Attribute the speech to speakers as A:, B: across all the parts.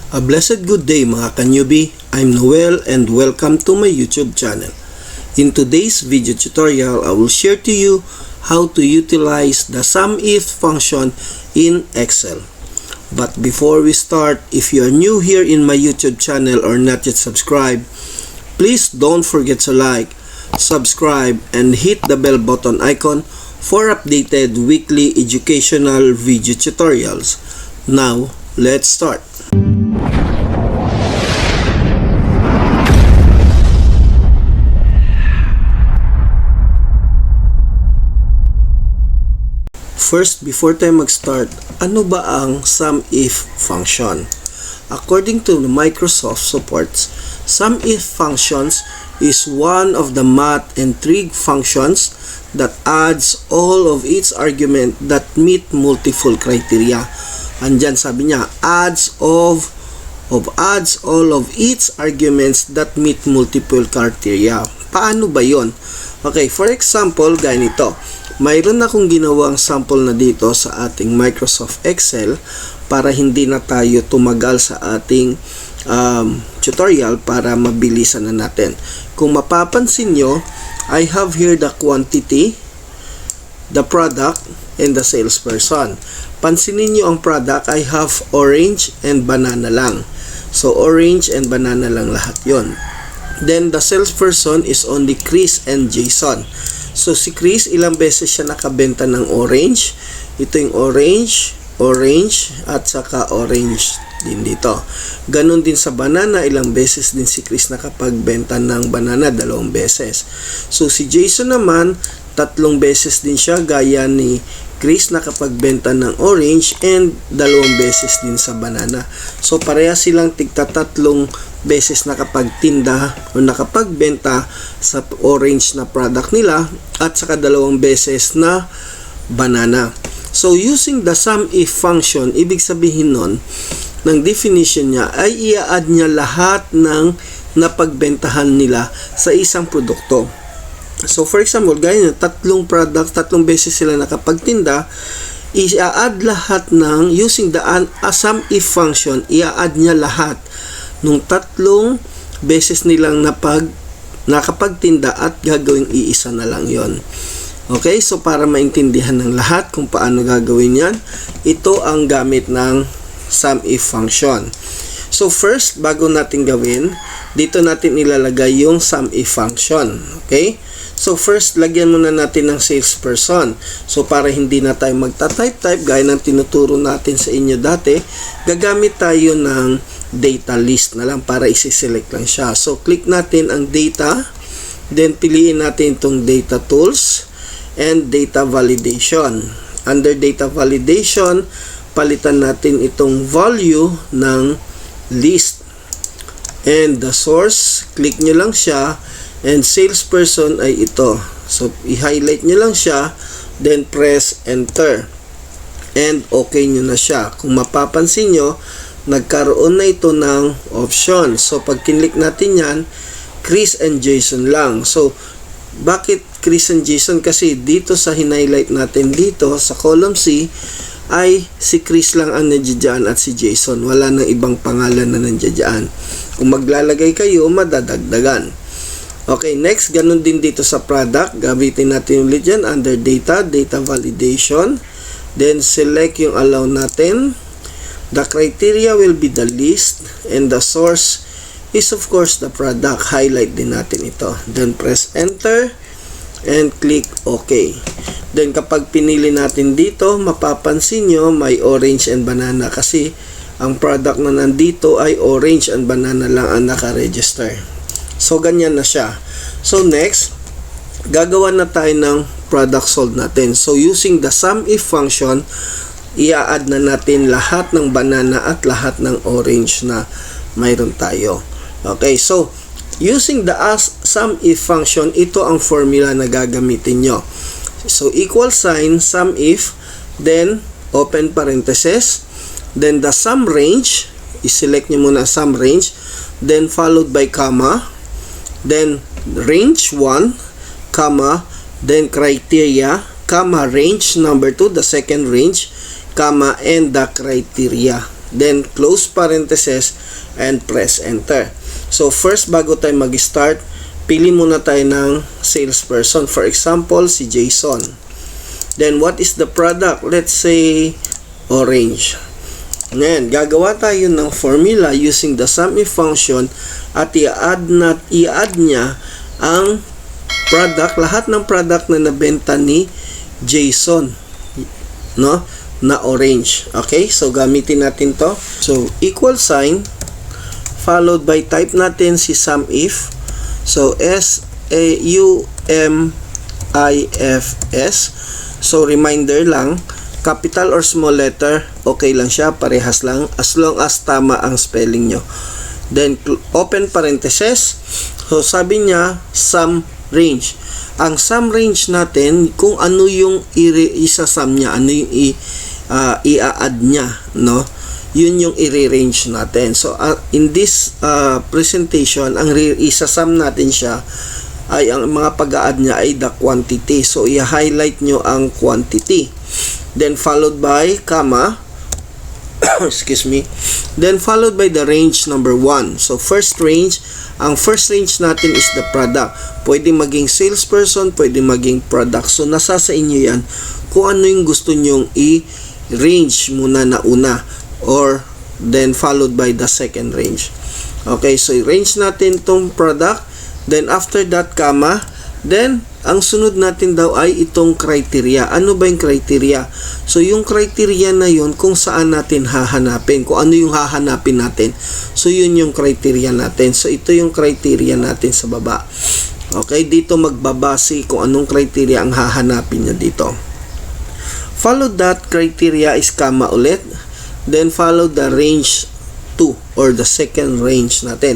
A: A blessed good day mga ka-newbie, I'm Noel and welcome to my YouTube channel. In today's video tutorial, I will share to you how to utilize the SUMIF function in Excel. But before we start, if you are new here in my YouTube channel or not yet subscribed, please don't forget to like, subscribe, and hit the bell button icon for updated weekly educational video tutorials. Now, let's start. First, before tayo mag-start, ano ba ang SUMIF function? According to the Microsoft supports, SUMIF functions is one of the math and trig functions that adds all of its argument that meet multiple criteria. Andyan sabi niya, adds all of its arguments that meet multiple criteria. Paano ba yon? Okay, for example, ganito. Mayroon akong ginawang sample na dito sa ating Microsoft Excel para hindi na tayo tumagal sa ating tutorial para mabilisan na natin. Kung mapapansin nyo, I have here the quantity, the product, and the salesperson. Pansinin nyo ang product, I have orange and banana lang. So, orange and banana lang lahat yon. Then, the salesperson is only Chris and Jason. So, si Chris, ilang beses siya nakabenta ng orange. Ito yung orange, at saka orange din dito. Ganon din sa banana, ilang beses din si Chris nakapagbenta ng banana, 2 beses. So, si Jason naman, 3 beses din siya, gaya ni Chris nakapagbenta ng orange and 2 beses din sa banana. So, pareha silang tigta-3 beses nakapagtinda o nakapagbenta sa orange na product nila at saka 2 beses na banana. So, using the SUMIF function, ibig sabihin nun, ng definition niya ay i-add niya lahat ng napagbentahan nila sa isang produkto. So, for example, gaya niya, 3 products, 3 beses sila nakapagtinda, i-add lahat ng, using the SUMIF function, i-add niya lahat nung 3 beses nilang nakapagtinda at gagawing iisa na lang yon. Okay, so para maintindihan ng lahat kung paano gagawin yan, ito ang gamit ng SUMIF function. So first, bago natin gawin, dito natin ilalagay yung SUMIF function. Okay, so first, lagyan muna natin ng salesperson. So para hindi na tayo magta-type gaya ng tinuturo natin sa inyo dati, gagamit tayo ng data list na lang para isi-select lang siya. So click natin ang data, then piliin natin itong data tools and data validation. Under data validation, palitan natin itong value ng list. And the source, click nyo lang siya, and salesperson ay ito. So i-highlight nyo lang siya, then press enter. And okay nyo na siya. Kung mapapansin nyo, nagkaroon na ito ng option. So, pag kinlik natin yan, Chris and Jason lang. So, bakit Chris and Jason? Kasi dito sa hinighlight natin dito, sa column C, ay si Chris lang ang nandiyan at si Jason. Wala nang ibang pangalan na nandiyan. Kung maglalagay kayo, madadagdagan. Okay, next, ganun din dito sa product. Gamitin natin ulit yan under data, data validation. Then, select yung allow natin. The criteria will be the list and the source is of course the product. Highlight din natin ito. Then press enter and click OK. Then kapag pinili natin dito, mapapansin nyo may orange and banana kasi ang product na nandito ay orange and banana lang ang naka-register. So ganyan na siya. So next, gagawa na tayo ng product sold natin. So using the SUMIF function, i-add na natin lahat ng banana at lahat ng orange na mayroon tayo. Okay, so using the SUMIF function, ito ang formula na gagamitin nyo. So equal sign, SUMIF, then open parenthesis, then the sum range, i-select nyo muna sum range, then followed by comma, then range 1, comma, then criteria, comma, range number 2, the second range, comma, and the criteria. then close parenthesis, and press enter. So first, bago tayo mag-start, pili muna tayo ng salesperson. For example, si Jason. Then what is the product? Let's say orange. Ngayon, gagawa tayo ng formula using the SUMIF function at i-add niya ang product, lahat ng product na nabenta ni Jason, no, na orange. Okay, so gamitin natin to. So equal sign followed by type natin si SUMIF. So SUMIFS. So reminder lang, capital or small letter, okay lang siya, parehas lang as long as tama ang spelling nyo. Then open parenthesis. So sabi niya sum range. Ang sum range natin, kung ano yung isa-sum niya, ano yung i-add niya, no? Yun yung i-range natin. So in this presentation, ang isa-sum natin siya ay ang mga pag-a-add niya ay the quantity. So i-highlight nyo ang quantity. Then followed by comma, excuse me, then followed by the range number 1. So first range, ang first range natin is the product. Pwede maging salesperson, pwede maging product. So nasa sa inyo yan kung ano yung gusto nyong i-range muna na una, or then followed by the second range. Okay, so i-range natin tong product, then after that comma, then ang sunod natin daw ay itong criteria. Ano ba yung criteria? So yung criteria na yun, kung saan natin hahanapin, kung ano yung hahanapin natin. So yun yung criteria natin. So ito yung criteria natin sa baba. Okay, dito magbabase kung anong criteria ang hahanapin niya dito. Follow that criteria is comma ulit. Then follow the range 2 or the second range natin.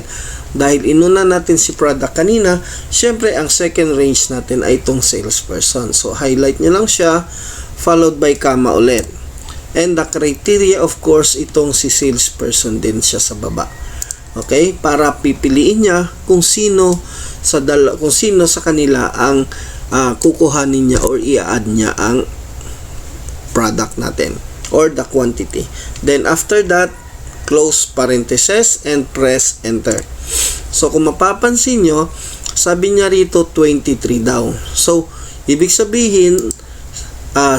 A: Dahil inuna natin si product kanina, syempre ang second range natin ay itong salesperson. So highlight nyo lang siya, followed by comma ulit. And the criteria, of course, itong si salesperson din siya sa baba. Okay? Para pipiliin niya kung sino sa kanila ang kukuhanin niya or i-add niya ang product natin or the quantity. Then after that, close parenthesis and press enter. So kung mapapansin nyo, sabi niya rito 23 daw. So ibig sabihin,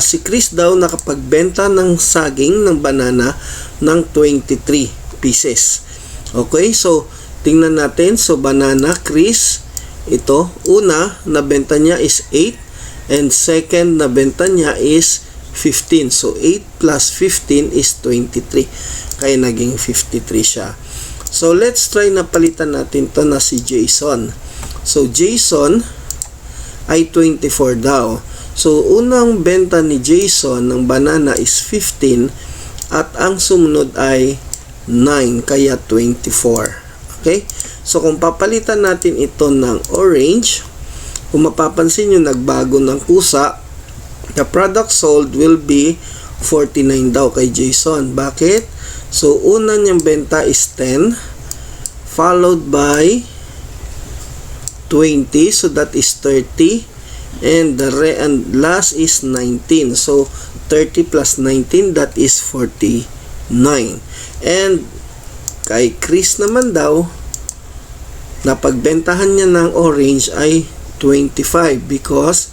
A: si Chris daw nakapagbenta ng saging ng banana ng 23 pieces. Okay, so tingnan natin. So banana, Chris, ito, una nabenta niya is 8 and second nabenta niya is 15. So 8 plus 15 is 23. Kaya naging 53 siya. So let's try na palitan natin to na si Jason. So Jason ay 24 daw. So unang benta ni Jason ng banana is 15 at ang sumunod ay 9, kaya 24. Okay? So kung papalitan natin ito ng orange, kung mapapansin nyo nagbago ng kusa, the product sold will be 49 daw kay Jason. Bakit? So una niyang benta is 10 followed by 20, so that is 30, and last is 19. So 30 plus 19, that is 49. And kay Chris naman daw, napagbentahan niya ng orange ay 25 because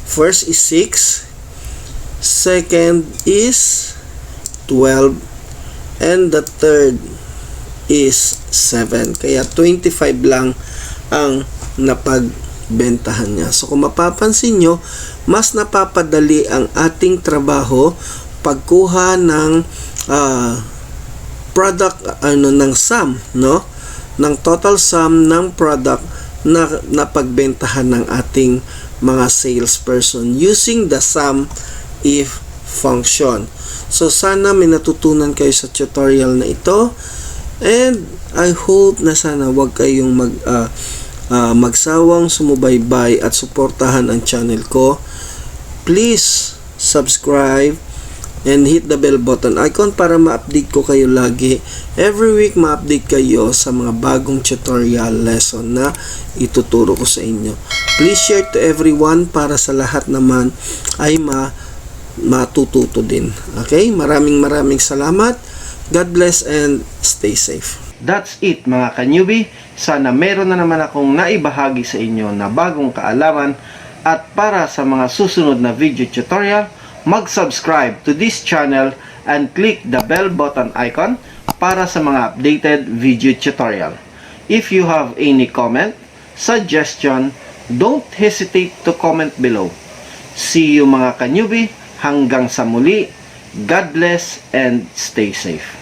A: first is 6, second is 12, and the third is 7. Kaya 25 lang ang napagbentahan niya. So kung mapapansin nyo, mas napapadali ang ating trabaho pagkuha ng product, ng sum, no? Ng total sum ng product na napagbentahan ng ating mga salesperson using the sum if function. So sana may natutunan kayo sa tutorial na ito, and I hope na sana wag kayong magsawang sumubaybay at suportahan ang channel ko. Please subscribe and hit the bell button icon para ma-update ko kayo lagi. Every week ma-update kayo sa mga bagong tutorial lesson na ituturo ko sa inyo. Please share to everyone para sa lahat naman ay matututo din. Okay? Maraming salamat. God bless and stay safe.
B: That's it mga ka-newbie. Sana meron na naman akong naibahagi sa inyo na bagong kaalaman, at para sa mga susunod na video tutorial, mag-subscribe to this channel and click the bell button icon para sa mga updated video tutorial. If you have any comment, suggestion, don't hesitate to comment below. See you mga ka-newbie. Hanggang sa muli. God bless and stay safe.